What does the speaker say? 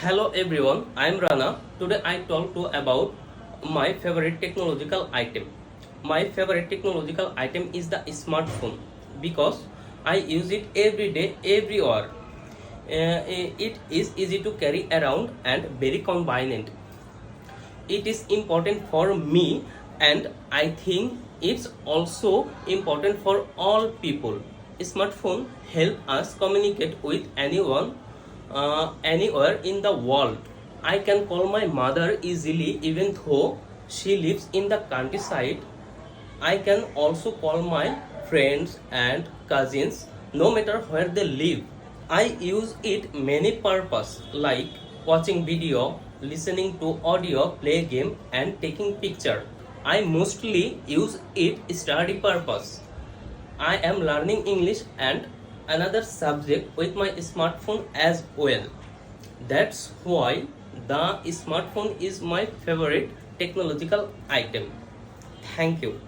Hello everyone, I am Rana. Today I talk to about my favorite technological item. My favorite technological item is the smartphone because I use it every day, everywhere. It is easy to carry around and very convenient. It is important for me and I think it's also important for all people. Smartphone help us communicate with anyone, anywhere in the world. I can call my mother easily even though she lives in the countryside. I can also call my friends and cousins no matter where they live. I use it many purpose like watching video, listening to audio, play game and taking picture. I mostly use it study purpose. I am learning English and another subject with my smartphone as well. That's why the smartphone is my favorite technological item. Thank you.